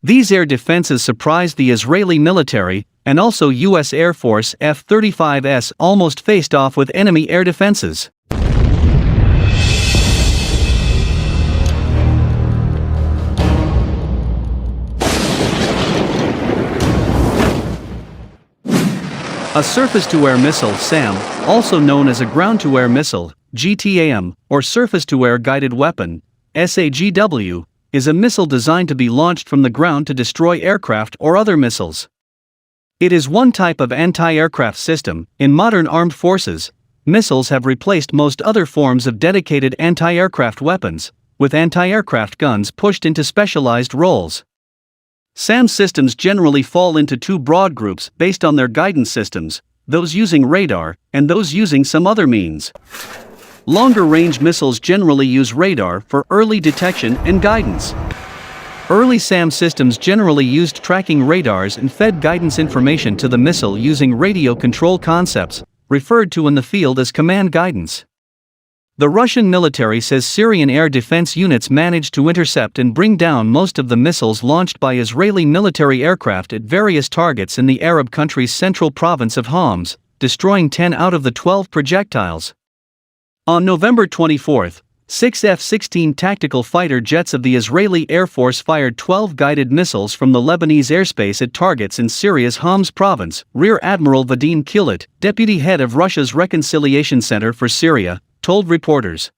These air defenses surprised the Israeli military, and also U.S. Air Force F-35s almost faced off with enemy air defenses. A surface-to-air missile SAM, also known as a ground-to-air missile GTAM, or surface-to-air guided weapon SAGW, is a missile designed to be launched from the ground to destroy aircraft or other missiles. It is one type of anti-aircraft system. In modern armed forces, missiles have replaced most other forms of dedicated anti-aircraft weapons, with anti-aircraft guns pushed into specialized roles. SAM systems generally fall into two broad groups based on their guidance systems, those using radar, and those using some other means. Longer-range missiles generally use radar for early detection and guidance. Early SAM systems generally used tracking radars and fed guidance information to the missile using radio control concepts, referred to in the field as command guidance. The Russian military says Syrian air defense units managed to intercept and bring down most of the missiles launched by Israeli military aircraft at various targets in the Arab country's central province of Homs, destroying 10 out of the 12 projectiles. On November 24, 6 F-16 tactical fighter jets of the Israeli Air Force fired 12 guided missiles from the Lebanese airspace at targets in Syria's Homs province, Rear Admiral Vadim Kilit, deputy head of Russia's Reconciliation Center for Syria, told reporters.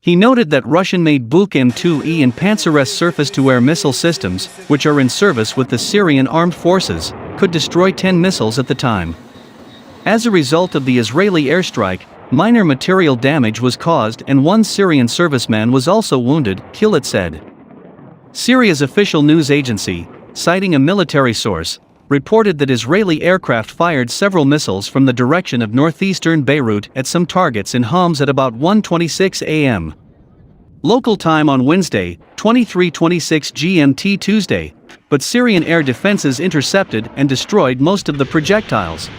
He noted that Russian-made Buk M2E and Panzer-S surface-to-air missile systems, which are in service with the Syrian armed forces, could destroy 10 missiles at the time. As a result of the Israeli airstrike, minor material damage was caused and one Syrian serviceman was also wounded, Kilit said. Syria's official news agency, citing a military source, reported that Israeli aircraft fired several missiles from the direction of northeastern Beirut at some targets in Homs at about 1:26 a.m. local time on Wednesday, 23:26 GMT Tuesday, but Syrian air defenses intercepted and destroyed most of the projectiles.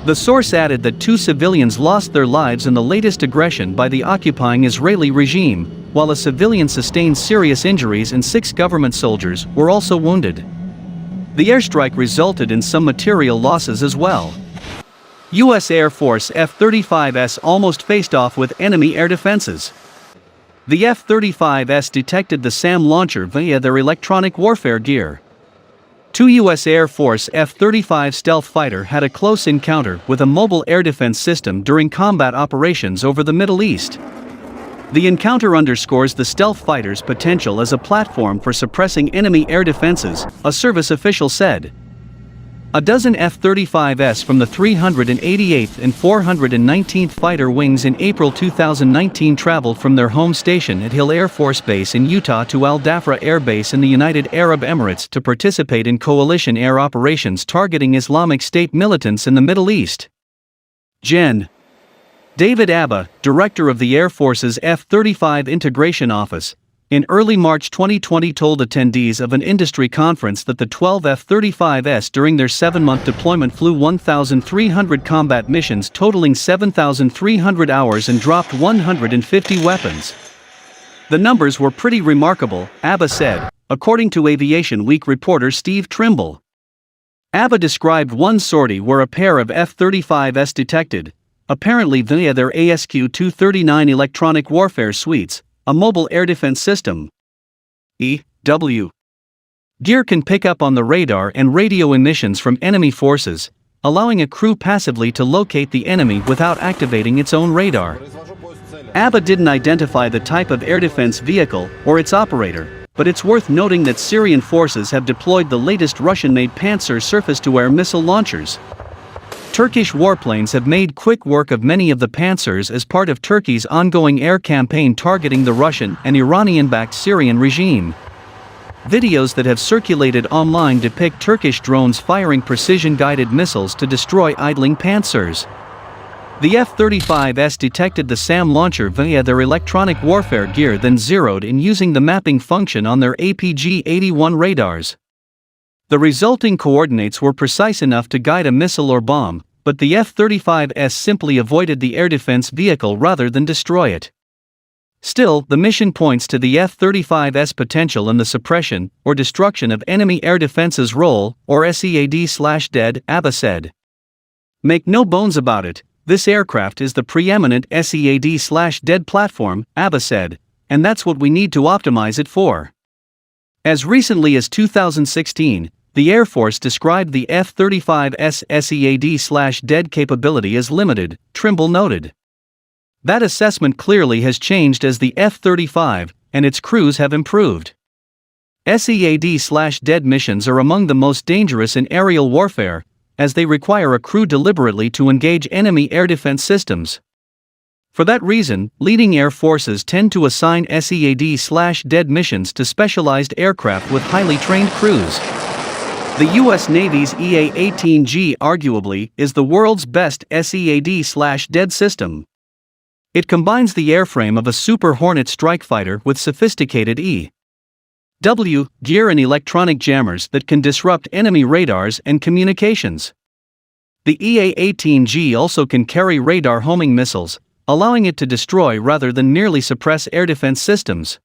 The source added that 2 civilians lost their lives in the latest aggression by the occupying Israeli regime, while a civilian sustained serious injuries and 6 government soldiers were also wounded. The airstrike resulted in some material losses as well. U.S. Air Force F-35s almost faced off with enemy air defenses. The F-35s detected the SAM launcher via their electronic warfare gear. 2 U.S. Air Force F-35 stealth fighter had a close encounter with a mobile air defense system during combat operations over the Middle East. The encounter underscores the stealth fighter's potential as a platform for suppressing enemy air defenses, a service official said. A dozen F-35s from the 388th and 419th Fighter Wings in April 2019 traveled from their home station at Hill Air Force Base in Utah to Al Dhafra Air Base in the United Arab Emirates to participate in coalition air operations targeting Islamic State militants in the Middle East. Gen. David Abba, director of the Air Force's F-35 Integration Office, in early March 2020 told attendees of an industry conference that the 12 F-35s during their 7-month deployment flew 1,300 combat missions totaling 7,300 hours and dropped 150 weapons. The numbers were pretty remarkable, Abba said, according to Aviation Week reporter Steve Trimble. Abba described one sortie where a pair of F-35s detected, apparently via their ASQ-239 electronic warfare suites, a mobile air defense system. EW. Gear can pick up on the radar and radio emissions from enemy forces, allowing a crew passively to locate the enemy without activating its own radar. Abba didn't identify the type of air defense vehicle or its operator, but it's worth noting that Syrian forces have deployed the latest Russian-made Panzer surface-to-air missile launchers. Turkish warplanes have made quick work of many of the Panzers as part of Turkey's ongoing air campaign targeting the Russian and Iranian-backed Syrian regime. Videos that have circulated online depict Turkish drones firing precision-guided missiles to destroy idling Panzers. The F-35s detected the SAM launcher via their electronic warfare gear, then zeroed in using the mapping function on their APG-81 radars. The resulting coordinates were precise enough to guide a missile or bomb, but the F-35s simply avoided the air defense vehicle rather than destroy it. Still, the mission points to the F-35's potential in the suppression or destruction of enemy air defenses role, or SEAD/DED, ABA said. Make no bones about it, this aircraft is the preeminent SEAD/DED platform, ABA said, and that's what we need to optimize it for. As recently as 2016, the Air Force described the F-35's SEAD/DED capability as limited, Trimble noted. That assessment clearly has changed as the F-35 and its crews have improved. SEAD/DED missions are among the most dangerous in aerial warfare, as they require a crew deliberately to engage enemy air defense systems. For that reason, leading air forces tend to assign SEAD/DED missions to specialized aircraft with highly trained crews. The U.S. Navy's EA-18G arguably is the world's best SEAD/DED system. It combines the airframe of a Super Hornet strike fighter with sophisticated E.W. gear and electronic jammers that can disrupt enemy radars and communications. The EA-18G also can carry radar homing missiles, allowing it to destroy rather than merely suppress air defense systems.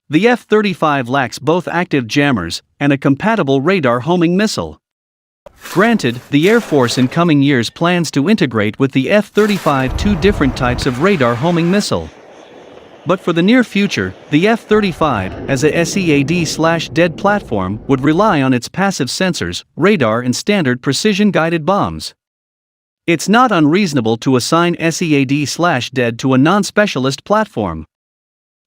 The F-35 lacks both active jammers and a compatible radar homing missile. Granted, the Air Force in coming years plans to integrate with the F-35 two different types of radar homing missile. But for the near future, the F-35, as a SEAD/DED platform, would rely on its passive sensors, radar and standard precision-guided bombs. It's not unreasonable to assign SEAD/DED to a non-specialist platform.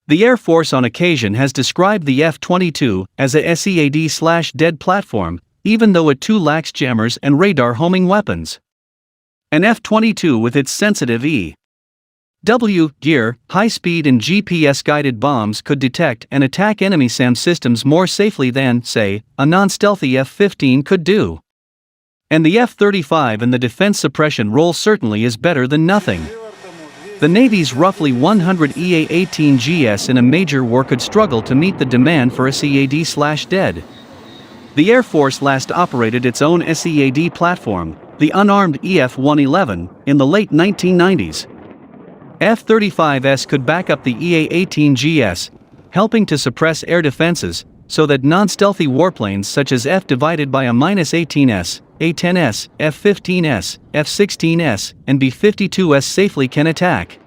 The Air Force on occasion has described the F-22 as a SEAD/DED platform, even though it too lacks jammers and radar homing weapons. An F-22 with its sensitive E.W. gear, high-speed and GPS-guided bombs could detect and attack enemy SAM systems more safely than, say, a non-stealthy F-15 could do. And the F-35 in the defense suppression role certainly is better than nothing. The Navy's roughly 100 EA-18Gs in a major war could struggle to meet the demand for SEAD/DED. The Air Force last operated its own SEAD platform, the unarmed EF-111, in the late 1990s. F-35s could back up the EA-18Gs, helping to suppress air defenses, so that non-stealthy warplanes such as F-18S, A-10S, F-15S, F-16S, and B-52S safely can attack.